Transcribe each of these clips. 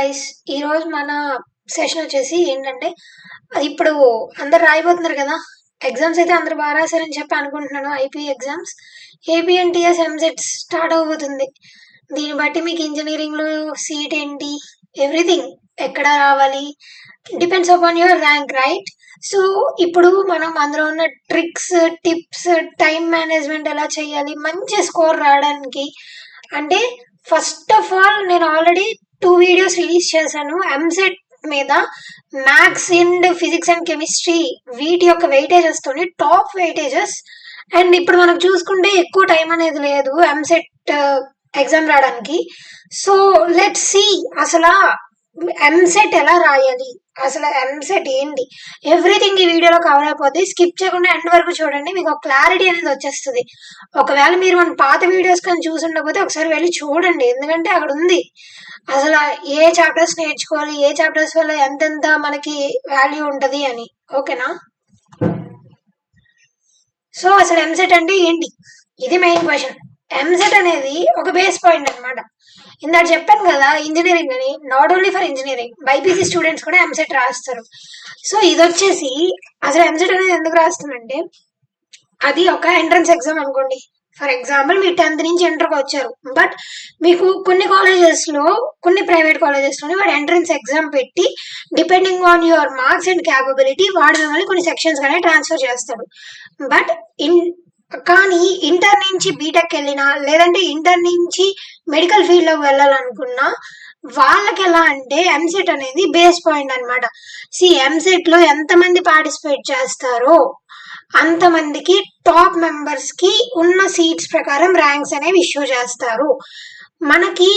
Guys ఈరోజు మన session వచ్చేసి ఏంటంటే ఇప్పుడు అందరు రాయబోతున్నారు కదా. ఎగ్జామ్స్ అయితే అందరు బాగా రాశారని చెప్పి అనుకుంటున్నాను. ఐపీ ఎగ్జామ్స్, ఏపీఎన్టీఎస్ ఎంసెట్ స్టార్ట్ అవబోతుంది. దీన్ని బట్టి మీకు ఇంజనీరింగ్లో సీట్ ఏంటి, ఎవ్రీథింగ్ ఎక్కడ రావాలి depends upon your rank, right? So ఇప్పుడు మనం అందులో ఉన్న ట్రిక్స్, టిప్స్, టైం మేనేజ్మెంట్ ఎలా చేయాలి మంచి స్కోర్ రావడానికి అంటే, ఫస్ట్ ఆఫ్ ఆల్ నేను ఆల్రెడీ 2 వీడియోస్ రిలీజ్ చేశాను ఎంసెట్ మీద. Maths and physics and chemistry వీటి యొక్క వెయిటేజెస్ తోని టాప్ వెయిటేజెస్. అండ్ ఇప్పుడు మనం చూసుకుంటే ఎక్కువ టైం అనేది లేదు ఎంసెట్ ఎగ్జామ్ రాయడానికి. సో లెట్ సి అసలు ఎంసెట్ ఎలా రాయాలి, అసలు ఎంసెట్ ఏంటి, ఎవ్రీథింగ్ ఈ వీడియోలో కవర్ అయిపోద్ది. స్కిప్ చేయకుండా ఎండ్ వరకు చూడండి, మీకు ఒక క్లారిటీ అనేది వచ్చేస్తుంది. ఒకవేళ మీరు మన పాత వీడియోస్ కానీ చూసి ఉండకపోతే ఒకసారి వెళ్ళి చూడండి, ఎందుకంటే అక్కడ ఉంది అసలు ఏ చాప్టర్స్ నేర్చుకోవాలి, ఏ చాప్టర్స్ వల్ల ఎంతెంత మనకి వాల్యూ ఉంటుంది అని. ఓకేనా? సో అసలు ఎంసెట్ అంటే ఏంటి, ఇది మెయిన్ క్వశ్చన్. ఎంసెట్ అనేది ఒక బేస్ పాయింట్ అనమాట. ఇందాక చెప్పాను కదా ఇంజనీరింగ్ అని, not only for engineering, BiPC students కూడా ఎంసెట్ రాస్తారు. సో ఇది వచ్చేసి అసలు ఎంసెట్ అనేది ఎందుకు రాస్తామంటే, అది ఒక ఎంట్రన్స్ ఎగ్జామ్ అనుకోండి. ఫర్ ఎగ్జాంపుల్ మీరు 10th నుంచి ఇంటర్కి వచ్చారు, బట్ మీకు కొన్ని కాలేజెస్లో, కొన్ని ప్రైవేట్ కాలేజెస్లోనే వాడు ఎంట్రన్స్ ఎగ్జామ్ పెట్టి depending on your marks and capability వాడు మిమ్మల్ని కొన్ని సెక్షన్స్ కానీ ట్రాన్స్ఫర్ చేస్తాడు. బట్ కానీ ఇంటర్ నుంచి బీటెక్ వెళ్ళినా, లేదంటే ఇంటర్ నుంచి మెడికల్ ఫీల్డ్లోకి వెళ్ళాలనుకున్నా వాళ్ళకి ఎలా అంటే ఎంసెట్ అనేది బేస్ పాయింట్ అనమాట. ఎంసెట్లో ఎంతమంది పార్టిసిపేట్ చేస్తారో అంతమందికి టాప్ మెంబర్స్ కి ఉన్న సీట్స్ ప్రకారం ర్యాంక్స్ అనేవి ఇష్యూ చేస్తారు. మనకి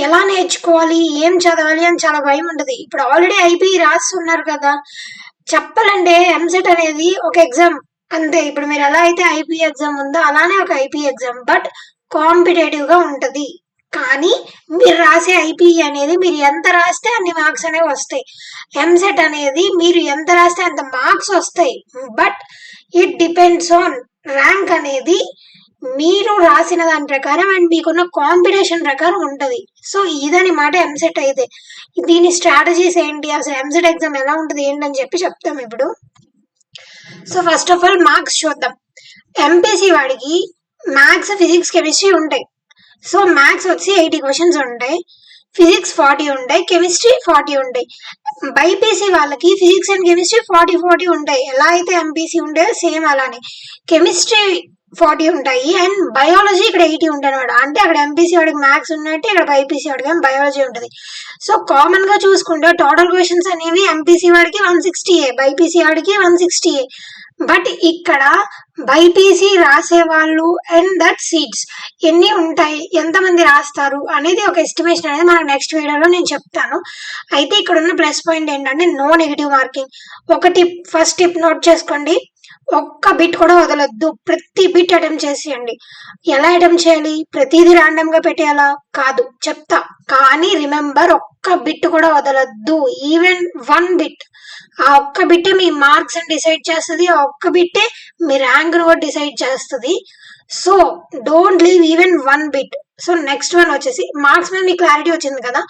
ఎలా నేర్చుకోవాలి, ఏం చదవాలి అని చాలా భయం ఉంటుంది. ఇప్పుడు ఆల్రెడీ ఐపీ రాస్తున్నారు కదా, చెప్పాలంటే ఎంసెట్ అనేది ఒక ఎగ్జామ్ అంతే. ఇప్పుడు మీరు ఎలా అయితే ఐపీ ఎగ్జామ్ ఉందో అలానే ఒక ఐపీ ఎగ్జామ్, బట్ కాంపిటేటివ్ గా ఉంటది. కానీ మీరు రాసే ఐపీ అనేది మీరు ఎంత రాస్తే అన్ని మార్క్స్ అనేవి వస్తాయి. ఎంసెట్ అనేది మీరు ఎంత రాస్తే అంత మార్క్స్ వస్తాయి, but it depends on rank అనేది మీరు రాసిన దాని ప్రకారం అండ్ మీకున్న కాంపిటీషన్ ప్రకారం ఉంటది. సో ఇదని మాట ఎంసెట్ అయితే. దీని స్ట్రాటజీస్ ఏంటి, అసలు ఎంసెట్ ఎగ్జామ్ ఎలా ఉంటుంది ఏంటని చెప్పి చెప్తాం ఇప్పుడు. So first of all marks చూద్దాం. ఎంపీసీ వాడికి మ్యాథ్స్, ఫిజిక్స్, కెమిస్ట్రీ ఉంటాయి. సో మ్యాథ్స్ వచ్చి 80 క్వశ్చన్స్ ఉంటాయి, ఫిజిక్స్ 40 ఉంటాయి, కెమిస్ట్రీ 40 ఉంటాయి. బైపీసీ వాళ్ళకి ఫిజిక్స్ అండ్ కెమిస్ట్రీ 40 ఉంటాయి. ఎలా అయితే ఎంపీసీ ఉంటాయో సేమ్ అలానే కెమిస్ట్రీ 40 ఉంటాయి అండ్ బయాలజీ ఇక్కడ 80 ఉంటాయి అనమాట. అంటే అక్కడ ఎంపీసీ వాడికి మ్యాథ్స్ ఉన్నట్టు ఇక్కడ బైపీసీ వాడికి బయాలజీ ఉంటుంది. సో కామన్ గా చూసుకుంటే టోటల్ క్వశ్చన్స్ అనేవి ఎంపీసీ వాడికి 160, బైపీసీ వాడికి 160. బట్ ఇక్కడ బైపీసీ రాసే వాళ్ళు అండ్ దట్ సీట్స్ ఎన్ని ఉంటాయి, ఎంతమంది రాస్తారు అనేది ఒక ఎస్టిమేషన్ అనేది మనకు నెక్స్ట్ వీడియోలో నేను చెప్తాను. అయితే ఇక్కడ ఉన్న ప్లస్ పాయింట్ ఏంటంటే నో నెగిటివ్ మార్కింగ్. ఒక టిప్, ఫస్ట్ టిప్ నోట్ చేసుకోండి, ఒక్క బిట్ కూడా వదలొద్దు, ప్రతి బిట్ అటెంప్ట్ చేసేయండి. ఎలా అటెంప్ట్ చేయాలి, ప్రతిదీ ర్యాండమ్ గా పెట్టేయాలా కాదు, చెప్తా. కానీ రిమెంబర్, ఒక్క బిట్ కూడా వదలొద్దు, ఈవెన్ 1 బిట్. ఆ ఒక్క బిట్టే మీ మార్క్స్ డిసైడ్ చేస్తుంది, ఆ ఒక్క బిట్టే మీ ర్యాంక్ కూడా డిసైడ్ చేస్తుంది. So don't leave even 1 bit. So next one వచ్చేసి మార్క్స్ మీద మీకు క్లారిటీ వచ్చింది కదా.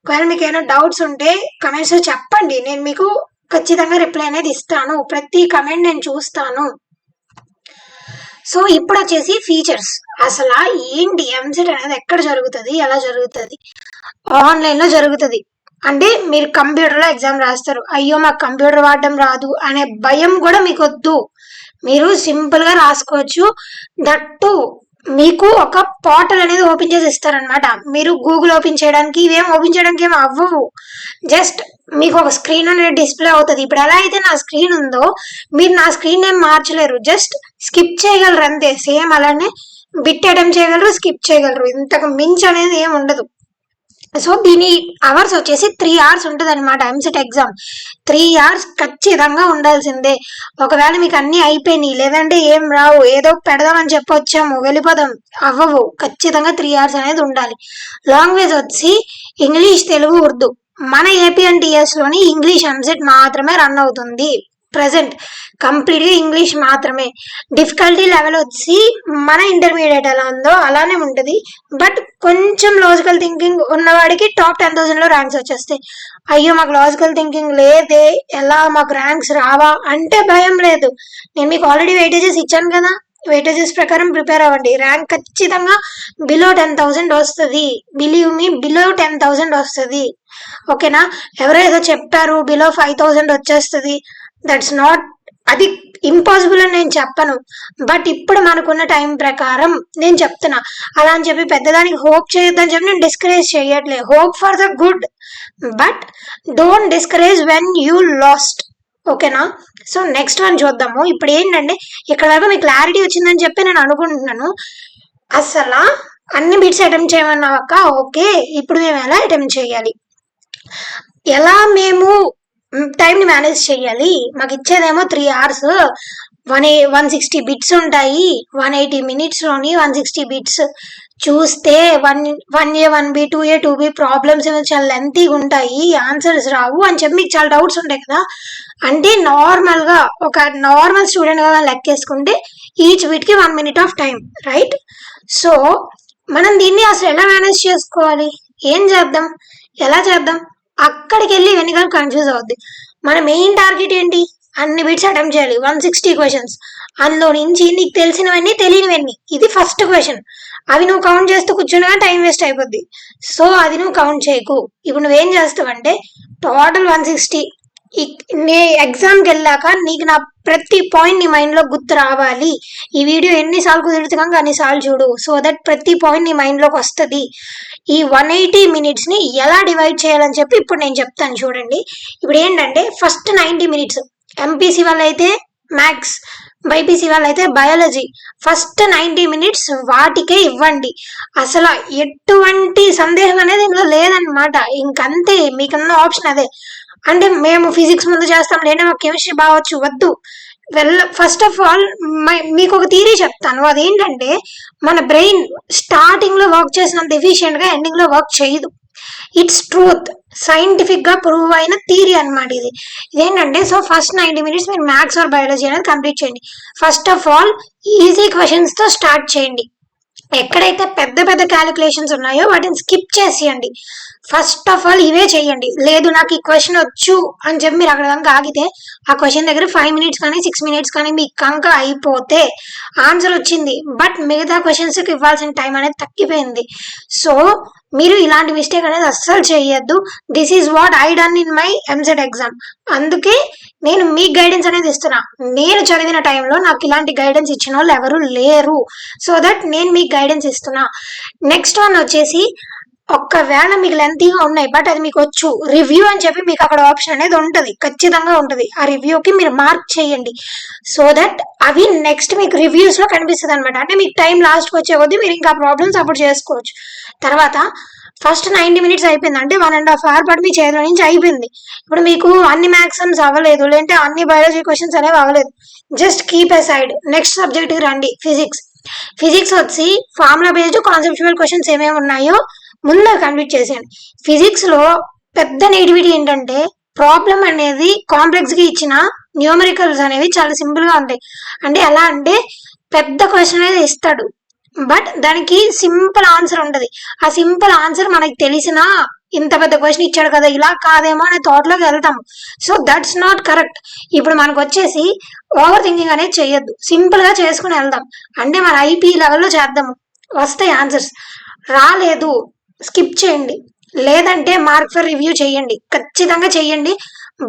ఒకవేళ మీకు ఏమైనా డౌట్స్ ఉంటే కమెంట్స్ లో చెప్పండి, నేను మీకు ఖచ్చితంగా రిప్లై అనేది ఇస్తాను. ప్రతి కమెంట్ నేను చూస్తాను. సో ఇప్పుడు వచ్చేసి ఫీచర్స్. అసలు ఏంటి ఎంసెట్ అనేది ఎక్కడ జరుగుతుంది, ఎలా జరుగుతుంది? ఆన్లైన్ లో జరుగుతుంది. అంటే మీరు కంప్యూటర్ లో ఎగ్జామ్ రాస్తారు, అయ్యో మాకు కంప్యూటర్ వాడడం రాదు అనే భయం కూడా మీకు వద్దు. మీరు సింపుల్ గా రాసుకోవచ్చు. దట్టు మీకు ఒక పోర్టల్ అనేది ఓపెన్ చేసి ఇస్తారనమాట. మీరు గూగుల్ ఓపెన్ చేయడానికి, ఇవేం ఓపెన్ చేయడానికి ఏం అవ్వవు. జస్ట్ మీకు ఒక స్క్రీన్ అనేది డిస్ప్లే అవుతుంది. ఇప్పుడు ఎలా అయితే నా స్క్రీన్ ఉందో మీరు నా స్క్రీన్ ఏం మార్చలేరు, జస్ట్ స్కిప్ చేయగలరు అంతే. సేమ్ అలానే బిట్ అటెంప్ట్ చేయగలరు, స్కిప్ చేయగలరు, ఇంతకు మించి అనేది ఏం ఉండదు. సో దీని అవర్స్ వచ్చేసి 3 hours ఉంటుంది అనమాట ఎంసెట్ ఎగ్జామ్. 3 hours ఖచ్చితంగా ఉండాల్సిందే. ఒకవేళ మీకు అన్ని అయిపోయినాయి, లేదంటే ఏం రావు, ఏదో పెడదామని చెప్పి వచ్చాము వెళ్ళిపోదాం, అవ్వవు. ఖచ్చితంగా 3 hours అనేది ఉండాలి. లాంగ్వేజ్ వచ్చి ఇంగ్లీష్, తెలుగు, ఉర్దూ. మన ఏపీఎన్టీఎస్ లోని ఇంగ్లీష్ ఎంసెట్ మాత్రమే రన్ అవుతుంది. ప్రజెంట్ కంప్లీట్గా ఇంగ్లీష్ మాత్రమే. డిఫికల్టీ లెవెల్ వచ్చి మన ఇంటర్మీడియట్ ఎలా ఉందో అలానే ఉంటుంది. బట్ కొంచెం లాజికల్ థింకింగ్ ఉన్నవాడికి టాప్ 10,000లో ర్యాంక్స్ వచ్చేస్తాయి. అయ్యో మాకు లాజికల్ థింకింగ్ లేదే, ఎలా మాకు ర్యాంక్స్ రావా అంటే భయం లేదు. నేను మీకు ఆల్రెడీ వెయిటేజెస్ ఇచ్చాను కదా, వెయిటేజెస్ ప్రకారం ప్రిపేర్ అవ్వండి. ర్యాంక్ ఖచ్చితంగా బిలో 10,000 వస్తుంది. బిలీవ్ మీ, బిలో 10,000 వస్తుంది. ఓకేనా? ఎవరో ఏదో చెప్పారు బిలో 5,000 వచ్చేస్తుంది, దట్స్ నాట్, అది ఇంపాసిబుల్ అని నేను చెప్పను. బట్ ఇప్పుడు మనకున్న టైం ప్రకారం నేను చెప్తున్నా. అలా అని చెప్పి పెద్దదానికి హోప్ చేయొద్దని చెప్పి నేను డిస్కరేజ్ చేయట్లేదు. Hope for the good, but don't discourage when you last. ఓకేనా? సో నెక్స్ట్ వన్ చూద్దాము. ఇప్పుడు ఏంటంటే ఇక్కడ వరకు మీకు క్లారిటీ వచ్చిందని చెప్పి నేను అనుకుంటున్నాను. అసలు అన్ని బిట్స్ అటెంప్ట్ చేయమన్నాక ఓకే, ఇప్పుడు మేము ఎలా అటెంప్ట్ చేయాలి, ఎలా మేము టైంని మేనేజ్ చేయాలి? మాకు ఇచ్చేదేమో 3 hours, 160 బిట్స్ ఉంటాయి. 180 minutesలోని 160 బిట్స్ చూస్తే 1A 1B 2A 2B problems ఏమో చాలా లెంతీగా ఉంటాయి, ఆన్సర్స్ రావు అని చెప్పి మీకు చాలా డౌట్స్ ఉంటాయి కదా. అంటే నార్మల్గా ఒక నార్మల్ స్టూడెంట్ గా లెక్కేసుకుంటే ఈచ్ బిట్కి 1 minute of time, right? So మనం దీన్ని అసలు ఎలా మేనేజ్ చేసుకోవాలి, ఏం చేద్దాం, ఎలా చేద్దాం? అక్కడికి వెళ్ళి వెనుక కన్ఫ్యూజ్ అవుద్ది. మన మెయిన్ టార్గెట్ ఏంటి? అన్ని బిట్స్ అటెంప్ట్ చేయాలి, 160 క్వశ్చన్స్. అందులో నుంచి నీకు తెలిసినవన్నీ తెలియనివన్నీ, ఇది ఫస్ట్ క్వశ్చన్. అవి నువ్వు కౌంట్ చేస్తూ కూర్చున్నా టైం వేస్ట్ అయిపోద్ది. సో అది నువ్వు కౌంట్ చేయకు. ఇప్పుడు నువ్వేం చేస్తావంటే టోటల్ 160, నీ ఎగ్జామ్కి వెళ్ళాక నీకు నా ప్రతి పాయింట్ నీ మైండ్లో గుర్తు రావాలి. ఈ వీడియో ఎన్నిసార్లు కుదురుతుంది అన్నిసార్లు చూడు, సో దట్ ప్రతి పాయింట్ నీ మైండ్లోకి వస్తుంది. ఈ 180 minutesని ఎలా డివైడ్ చేయాలని చెప్పి ఇప్పుడు నేను చెప్తాను చూడండి. ఇప్పుడు ఏంటంటే ఫస్ట్ 90 minutes ఎంపీసీ వాళ్ళైతే మ్యాథ్స్, బైపీసీ వాళ్ళైతే బయాలజీ, ఫస్ట్ 90 minutes వాటికే ఇవ్వండి. అసలు ఎటువంటి సందేహం అనేది ఇందులో లేదనమాట. ఇంకంతే, మీకన్నా ఆప్షన్ అదే. అంటే మేము ఫిజిక్స్ ముందు చేస్తాం, లేదా మాకు కెమిస్ట్రీ బావచ్చు, వద్దు. ఫస్ట్ ఆఫ్ ఆల్ మీకు ఒక థియరీ చెప్తాను. అదేంటంటే మన బ్రెయిన్ స్టార్టింగ్ లో వర్క్ చేసినంత ఎఫిషియెంట్ గా ఎండింగ్ లో వర్క్ చేయదు. ఇట్స్ ట్రూత్, సైంటిఫిక్ గా ప్రూవ్ అయిన థియరీ అనమాట ఇది. ఇదేంటంటే సో ఫస్ట్ 90 minutes మీరు మ్యాథ్స్ ఆర్ బయాలజీ అనేది కంప్లీట్ చేయండి. First of all easy questions తో స్టార్ట్ చేయండి. ఎక్కడైతే పెద్ద పెద్ద క్యాలిక్యులేషన్స్ ఉన్నాయో వాటిని స్కిప్ చేసేయండి. ఫస్ట్ ఆఫ్ ఆల్ ఇవే చేయండి. లేదు నాకు ఈ క్వశ్చన్ వచ్చు అని చెప్పి మీరు అక్కడ కనుక ఆగితే ఆ క్వశ్చన్ దగ్గర 5 minutes కానీ 6 minutes కానీ మీకు కనుక అయిపోతే ఆన్సర్ వచ్చింది, బట్ మిగతా క్వశ్చన్స్కి ఇవ్వాల్సిన టైం అనేది తగ్గిపోయింది. సో మీరు ఇలాంటి మిస్టేక్ అనేది అస్సలు చేయొద్దు. This is what I done in my EAMCET exam. అందుకే నేను మీకు గైడెన్స్ అనేది ఇస్తున్నా. నేను చదివిన టైంలో నాకు ఇలాంటి గైడెన్స్ ఇచ్చిన వాళ్ళు ఎవరు లేరు. సో దట్ నేను మీకు గైడెన్స్ ఇస్తున్నా. నెక్స్ట్ వన్ వచ్చేసి, ఒక్కవేళ మీకు లెంతీగా ఉన్నాయి బట్ అది మీకు వచ్చు, రివ్యూ అని చెప్పి మీకు అక్కడ ఆప్షన్ అనేది ఉంటుంది, ఖచ్చితంగా ఉంటుంది. ఆ రివ్యూకి మీరు మార్క్ చేయండి. సో దట్ అవి నెక్స్ట్ మీకు రివ్యూస్ లో కనిపిస్తుంది అనమాట. అంటే మీకు టైం లాస్ట్కి వచ్చే కొద్దీ మీరు ఇంకా ప్రాబ్లమ్స్ అప్పుడు చేసుకోవచ్చు. తర్వాత ఫస్ట్ 90 minutes అయిపోయింది అంటే 1.5 hour పాటు మీ చేతిలో నుంచి అయిపోయింది. ఇప్పుడు మీకు అన్ని మ్యాథ్సమ్స్ అవ్వలేదు, లేదంటే అన్ని బయాలజీ క్వశ్చన్స్ అనేవి అవ్వలేదు, just keep aside. Next సబ్జెక్ట్కి రండి, ఫిజిక్స్. ఫిజిక్స్ వచ్చి ఫార్ములా బేస్డ్ కాన్సెప్చువల్ క్వశ్చన్స్ ఏమేమి ఉన్నాయో ముందు కంప్లీట్ చేసేయండి. ఫిజిక్స్ లో పెద్ద నెగిటివిటీ ఏంటంటే ప్రాబ్లం అనేది కాంప్లెక్స్ గా ఇచ్చిన న్యూమరికల్స్ అనేవి చాలా సింపుల్ గా ఉంటాయి. అంటే ఎలా అంటే పెద్ద క్వశ్చన్ అనేది ఇస్తాడు, బట్ దానికి సింపుల్ ఆన్సర్ ఉంటది. ఆ సింపుల్ ఆన్సర్ మనకి తెలిసినా ఇంత పెద్ద క్వశ్చన్ ఇచ్చాడు కదా ఇలా కాదేమో అనే థాట్ లోకి వెళ్తాము. So that's not correct. ఇప్పుడు మనకు వచ్చేసి ఓవర్ థింకింగ్ అనేది చేయొద్దు, సింపుల్ గా చేసుకుని వెళ్దాం. అంటే మన ఐపీ లెవెల్లో చేద్దాము, వస్తాయి ఆన్సర్స్. రాలేదు స్కిప్ చేయండి, లేదంటే మార్క్ ఫర్ రివ్యూ చేయండి, ఖచ్చితంగా చేయండి.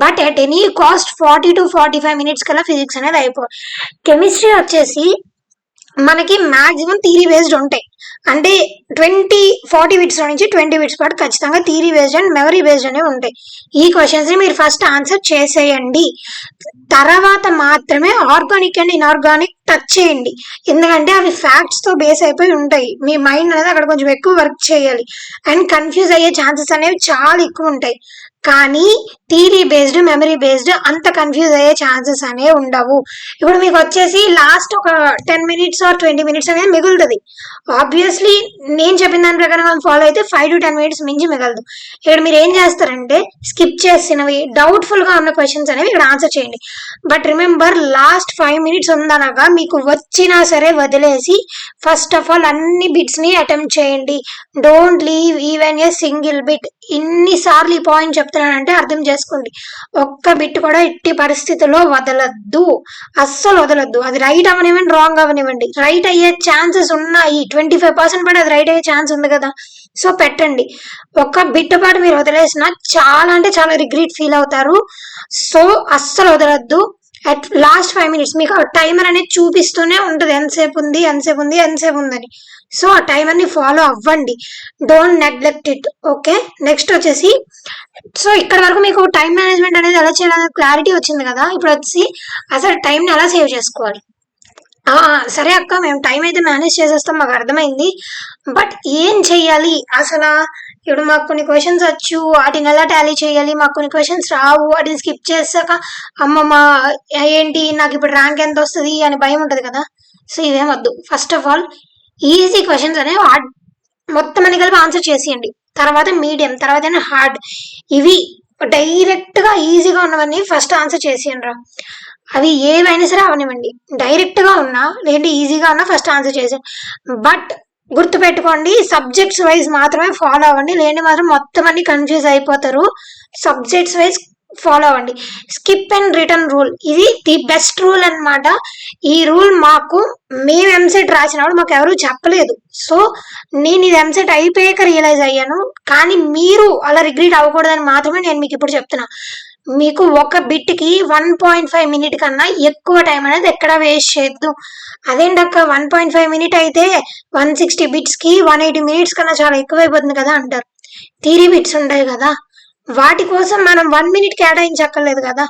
But at any cost 40 to 45 minutes కల్లా ఫిజిక్స్ అనేది అయిపోవాలి. కెమిస్ట్రీ వచ్చేసి మనకి మాక్సిమం థియరీ బేస్డ్ ఉంటాయి. అంటే 40 బిట్స్ నుంచి 20 బిట్స్ పాటు ఖచ్చితంగా theory based and memory based అనేవి ఉంటాయి. ఈ క్వశ్చన్స్ ని మీరు ఫస్ట్ ఆన్సర్ చేసేయండి. తర్వాత మాత్రమే ఆర్గానిక్ అండ్ ఇన్ఆర్గానిక్ టచ్ చేయండి. ఎందుకంటే అవి ఫ్యాక్ట్స్ తో బేస్ అయిపోయి ఉంటాయి. మీ మైండ్ అనేది అక్కడ కొంచెం ఎక్కువ వర్క్ చేయాలి అండ్ కన్ఫ్యూజ్ అయ్యే ఛాన్సెస్ అనేవి చాలా ఎక్కువ ఉంటాయి. కానీ థియరీ బేస్డ్ మెమరీ బేస్డ్ అంత కన్ఫ్యూజ్ అయ్యే ఛాన్సెస్ అనేవి ఉండవు. ఇప్పుడు మీకు వచ్చేసి లాస్ట్ ఒక 10 మినిట్స్ ఆర్ 20 మినిట్స్ అనేది మిగులుతుంది. ఆబ్వియస్లీ నేను చెప్పిన దాని ప్రకారం ఫాలో అయితే 5 to 10 మినిట్స్ మించి మిగలదు. ఇక్కడ మీరు ఏం చేస్తారంటే స్కిప్ చేసినవి డౌట్ఫుల్ గా ఉన్న క్వశ్చన్స్ అనేవి ఇక్కడ ఆన్సర్ చేయండి. బట్ రిమెంబర్, లాస్ట్ 5 మినిట్స్ ఉందనగా మీకు వచ్చినా సరే వదిలేసి ఫస్ట్ ఆఫ్ ఆల్ అన్ని బిట్స్ ని అటెంప్ట్ చేయండి. Don't leave even a single bit. ఇన్నిసార్లు ఈ పాయింట్ చెప్తున్నానంటే అర్థం చేసుకోండి. ఒక్క బిట్ కూడా ఎట్టి పరిస్థితుల్లో వదలద్దు, అస్సలు వదలద్దు. అది రైట్ అవనివ్వండి, రాంగ్ అవనివ్వండి, రైట్ అయ్యే ఛాన్సెస్ ఉన్నాయి. 25% కూడా అది రైట్ అయ్యే ఛాన్స్ ఉంది కదా, సో పెట్టండి. ఒక్క బిట్ పాటు మీరు వదిలేసిన చాలా అంటే చాలా రిగ్రెట్ ఫీల్ అవుతారు. సో అస్సలు వదలద్దు. అట్ లాస్ట్ 5 మినిట్స్ మీకు టైమర్ అనేది చూపిస్తూనే ఉంటుంది, ఎంతసేపు ఉంది ఎంతసేపు ఉంది ఎంతసేపు ఉందని. సో ఆ టైమర్ ని ఫాలో అవ్వండి, don't neglect it. Okay, next వచ్చేసి, సో ఇక్కడ వరకు మీకు టైం మేనేజ్మెంట్ అనేది ఎలా చేయాలనే క్లారిటీ వచ్చింది కదా. ఇప్పుడు వచ్చి అసలు టైం ని ఎలా సేవ్ చేసుకోవాలి. సరే అక్క, మేము టైం అయితే మేనేజ్ చేసేస్తాం, మాకు అర్థమైంది. బట్ ఏం చెయ్యాలి అసలు? ఇప్పుడు మాకు కొన్ని క్వశ్చన్స్ వచ్చు, వాటిని ఎలా టాలీ చేయాలి, మాకు కొన్ని క్వశ్చన్స్ రావు, వాటిని స్కిప్ చేసాక అమ్మమ్మ ఏంటి నాకు ఇప్పుడు ర్యాంక్ ఎంత వస్తుంది అని భయం ఉంటుంది కదా. సో ఇవేం వద్దు. First of all easy questions అనేవి మొత్తం అన్ని కలిపి ఆన్సర్ చేసేయండి. తర్వాత మీడియం, తర్వాత హార్డ్. ఇవి డైరెక్ట్ గా ఈజీగా ఉన్నవన్నీ ఫస్ట్ ఆన్సర్ చేసేయండి రా. అవి ఏవైనా సరే అవనివ్వండి, డైరెక్ట్ గా ఉన్నా లేదంటే ఈజీగా ఉన్నా ఫస్ట్ ఆన్సర్ చేసేయండి. బట్ గుర్తుపెట్టుకోండి, సబ్జెక్ట్స్ వైజ్ మాత్రమే ఫాలో అవ్వండి, లేదంటే మాత్రం మొత్తం అన్ని కన్ఫ్యూజ్ అయిపోతారు. సబ్జెక్ట్స్ వైజ్ ఫాలో అవ్వండి. స్కిప్ అండ్ రిటర్న్ రూల్, ఇది ది బెస్ట్ రూల్ అన్నమాట. ఈ రూల్ మేము ఎంసెట్ రాసినప్పుడు మాకు ఎవరు చెప్పలేదు. సో నేను ఇది ఎంసెట్ అయిపోయాక రియలైజ్ అయ్యాను. కానీ మీరు అలా రిగ్రెట్ అవ్వకూడదని మాత్రమే నేను మీకు ఇప్పుడు చెప్తున్నా. మీకు ఒక బిట్ కి 1.5 మినిట్ కన్నా ఎక్కువ టైం అనేది ఎక్కడ వేస్ట్ చేయొద్దు. అదేంటక్క 1.5 మినిట్ అయితే 160 బిట్స్ కి 180 మినిట్స్ కన్నా చాలా ఎక్కువైపోతుంది కదా అంటారు. థియరీ బిట్స్ ఉంటాయి కదా, వాటి కోసం మనం 1 మినిట్ కేటాయించక్కర్లేదు కదా.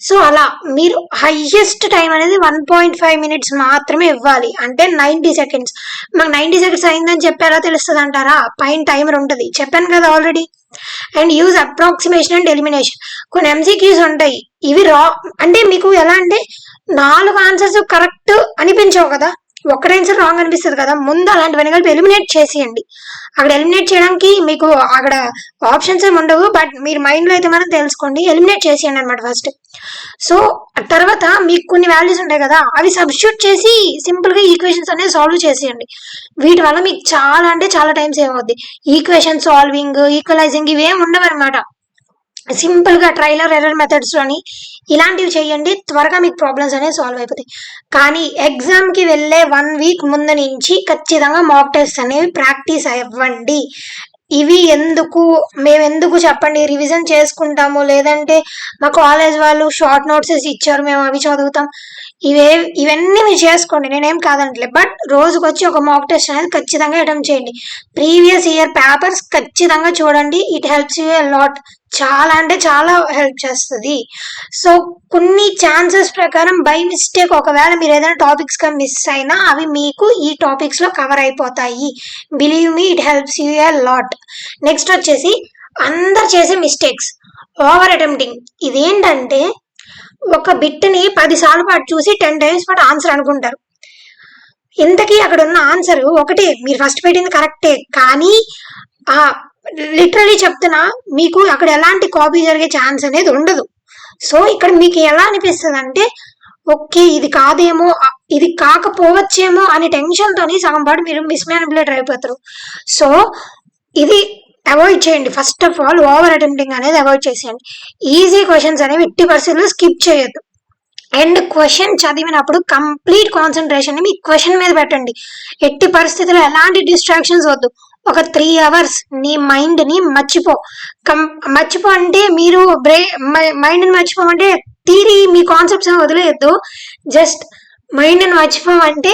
సో అలా మీరు హైయెస్ట్ టైం అనేది 1.5 మినిట్స్ మాత్రమే ఇవ్వాలి, అంటే 90 సెకండ్స్. మాకు 90 సెకండ్స్ అయిందని చెప్పారా తెలుస్తుంది అంటారా? పైన టైమర్ ఉంటుంది, చెప్పాను కదా already. And use approximation and elimination. కొన్ని ఎంసీక్యూస్ ఉంటాయి, ఇవి అంటే మీకు ఎలా అంటే 4 ఆన్సర్స్ కరెక్ట్ అనిపించవు కదా, ఒక్కటే ఆన్సర్ రాంగ్ అనిపిస్తుంది కదా. ముందు అలాంటివన్నీ కలిపి ఎలిమినేట్ చేసేయండి. అక్కడ ఎలిమినేట్ చేయడానికి మీకు అక్కడ ఆప్షన్స్ ఏమి ఉండవు, బట్ మీరు మైండ్ లో అయితే మనం తెలుసుకోండి, ఎలిమినేట్ చేసేయండి అనమాట ఫస్ట్. సో తర్వాత మీకు కొన్ని వాల్యూస్ ఉంటాయి కదా, అవి సబ్స్టిట్యూట్ చేసి సింపుల్ గా ఈక్వేషన్స్ అనేది సాల్వ్ చేసేయండి. వీటి వల్ల మీకు చాలా అంటే చాలా టైం సేవ్ అవుద్ది. ఈక్వేషన్ సాల్వింగ్, ఈక్వలైజింగ్ ఇవేం ఉండవు అనమాట. సింపుల్ గా ట్రైలర్ ఎర్రర్ మెథడ్స్ లోని ఇలాంటివి చేయండి, త్వరగా మీకు ప్రాబ్లమ్స్ అనేవి సాల్వ్ అయిపోతాయి. కానీ ఎగ్జామ్ కి వెళ్ళే 1 వీక్ ముందు నుంచి ఖచ్చితంగా మాక్ టెస్ట్ అనేవి ప్రాక్టీస్ అవ్వండి. ఇవి మేము ఎందుకు చెప్పండి, రివిజన్ చేసుకుంటాము, లేదంటే మా కాలేజ్ వాళ్ళు షార్ట్ నోట్స్ ఇచ్చారు మేము అవి చదువుతాం, ఇవన్నీ మీరు చేసుకోండి, నేనేం కాదంటలే. బట్ రోజుకొచ్చి ఒక మాక్ టెస్ట్ అనేది ఖచ్చితంగా అటెంప్ట్ చేయండి. ప్రీవియస్ ఇయర్ పేపర్స్ ఖచ్చితంగా చూడండి, it helps you a lot. చాలా అంటే చాలా హెల్ప్ చేస్తుంది. సో కొన్ని ఛాన్సెస్ ప్రకారం బై మిస్టేక్ ఒకవేళ మీరు ఏదైనా టాపిక్స్ గా మిస్ అయినా అవి మీకు ఈ టాపిక్స్ లో కవర్ అయిపోతాయి. Believe me, it helps you a lot. Next వచ్చేసి అందరు చేసే మిస్టేక్స్, ఓవర్ అటెంప్టింగ్. ఇదేంటంటే ఒక బిట్ ని 10 సార్లు పాటు చూసి 10 టైమ్స్ పాటు ఆన్సర్ అనుకుంటారు. ఇంతకీ అక్కడ ఉన్న ఆన్సర్ ఒకటే, మీరు ఫస్ట్ పెట్టింది కరెక్టే, కానీ లిటరలీ చెప్తున్నా మీకు అక్కడ ఎలాంటి కాపీ జరిగే ఛాన్స్ అనేది ఉండదు. సో ఇక్కడ మీకు ఎలా అనిపిస్తుంది అంటే ఓకే ఇది కాదేమో, ఇది కాకపోవచ్చేమో అనే టెన్షన్ తోని సగం పాటు మీరు మిస్మానిపులేటర్ అయిపోతారు. సో ఇది అవాయిడ్ చేయండి. First of all over attempting అనేది అవాయిడ్ చేసేయండి. ఈజీ క్వశ్చన్స్ అనేవి ఎట్టి పరిస్థితుల్లో స్కిప్ చేయొద్దు. అండ్ క్వశ్చన్ చదివినప్పుడు కంప్లీట్ కాన్సన్ట్రేషన్ మీ క్వశ్చన్ మీద పెట్టండి. ఎట్టి పరిస్థితుల్లో ఎలాంటి డిస్ట్రాక్షన్స్ వద్దు. ఒక 3 hours నీ మైండ్ ని మర్చిపో అంటే మీరు మైండ్ ని మర్చిపోమంటే థియరీ మీ కాన్సెప్ట్స్ వదిలేయద్దు. జస్ట్ మైండ్ ని మర్చిపోమంటే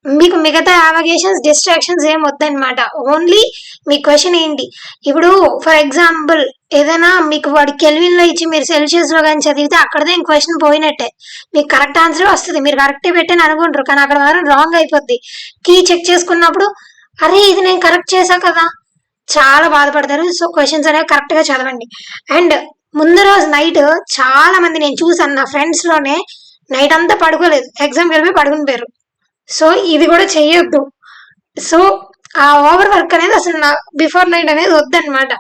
మీకు మిగతా యావిగేషన్స్ డిస్ట్రాక్షన్స్ ఏం వద్దనమాట. ఓన్లీ మీ క్వశ్చన్ ఏంటి. ఇప్పుడు ఫర్ ఎగ్జాంపుల్ ఏదైనా మీకు వాడి కెల్విన్ లో ఇచ్చి మీరు సెల్సియస్ లో కానీ చదివితే అక్కడదే క్వశ్చన్ పోయినట్టే. మీకు కరెక్ట్ ఆన్సర్ వస్తుంది, మీరు కరెక్టే పెట్టని అనుకుంటారు, కానీ అక్కడ మాత్రం రాంగ్ అయిపోద్ది. కీ చెక్ చేసుకున్నప్పుడు అరే ఇది నేను కరెక్ట్ చేశా కదా, చాలా బాధపడతారు. సో క్వశ్చన్స్ అనేవి కరెక్ట్ గా చదవండి. అండ్ ముందు రోజు నైట్ చాలా మంది నేను చూసాను నా ఫ్రెండ్స్ లోనే, నైట్ అంతా పడుకోలేదు, ఎగ్జామ్కి వెళ్ళిపోయి పడుకుని పోయారు. సో ఇది కూడా చెయ్యొద్దు. సో ఆ ఓవర్ వర్క్ అనేది అసలు నా బిఫోర్ నైట్ అనేది వద్దనమాట.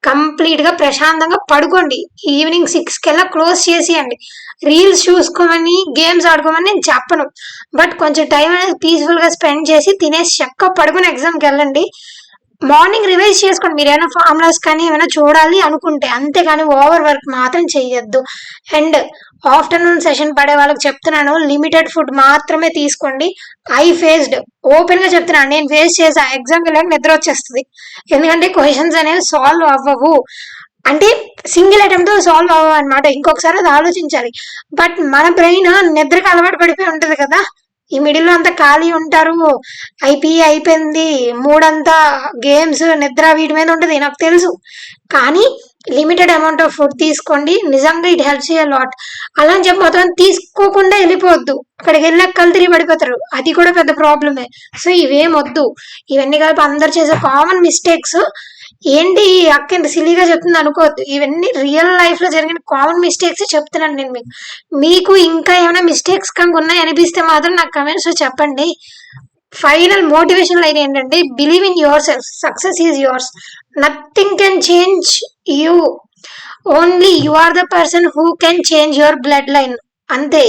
కంప్లీట్ గా ప్రశాంతంగా పడుకోండి. ఈవినింగ్ 6 కల్లా క్లోజ్ చేసేయండి. రీల్స్ చూసుకోమని గేమ్స్ ఆడుకోమని నేను చెప్పను, బట్ కొంచెం టైం అనేది పీస్ఫుల్ గా స్పెండ్ చేసి తినేసి చక్కగా పడుకుని ఎగ్జామ్కి వెళ్ళండి. మార్నింగ్ రివైజ్ చేసుకోండి మీరు ఏమైనా ఫార్ములాస్ కానీ ఏమైనా చూడాలి అనుకుంటే, అంతేగాని ఓవర్ వర్క్ మాత్రం చెయ్యొద్దు. అండ్ ఆఫ్టర్నూన్ సెషన్ పడే వాళ్ళకి చెప్తున్నాను, లిమిటెడ్ ఫుడ్ మాత్రమే తీసుకోండి. ఐ ఫేస్డ్, ఓపెన్ గా చెప్తున్నాను, నేను ఫేస్ చేసా. ఎగ్జామ్కి వెళ్ళాక నిద్ర వచ్చేస్తుంది, ఎందుకంటే క్వశ్చన్స్ అనేవి సాల్వ్ అవ్వవు. అంటే సింగిల్ ఐటమ్ తో సాల్వ్ అవ్వవు అనమాట. ఇంకొకసారి అది ఆలోచించాలి. బట్ మన బ్రెయిన్ నిద్రకి అలవాటు పడిపోయి ఉంటది కదా, ఈ మిడిల్ లో అంతా ఖాళీ ఉంటారు, అయిపోయింది మూడంతా గేమ్స్ నిద్ర వీటి మీద ఉంటది నాకు తెలుసు. కానీ లిమిటెడ్ అమౌంట్ ఆఫ్ ఫుడ్ తీసుకోండి, నిజంగా ఇట్ హెల్ప్స్ యూ లాట్. అలా అని చెప్పి మొత్తం తీసుకోకుండా వెళ్ళిపోవద్దు, అక్కడికి వెళ్ళాక కళ్ళు తిరిగి పడిపోతారు, అది కూడా పెద్ద ప్రాబ్లమే. సో ఇవేం వద్దు. ఇవన్నీ కలిపి అందరు చేసే కామన్ మిస్టేక్స్. ఏంటి ఈ అక్క ఇంత సిల్లీగా చెప్తుంది అనుకోవద్దు, ఇవన్నీ రియల్ లైఫ్ లో జరిగిన కామన్ మిస్టేక్స్ చెప్తున్నాను నేను మీకు. మీకు ఇంకా ఏమైనా మిస్టేక్స్ కనుక ఉన్నాయి అనిపిస్తే మాత్రం నాకు కమెంట్స్ లో చెప్పండి. ఫైనల్ మోటివేషన్ లైన్ ఏంటంటే, believe in yourself, success is yours, nothing can change you, only you are the person who can change your blood line, అంతే.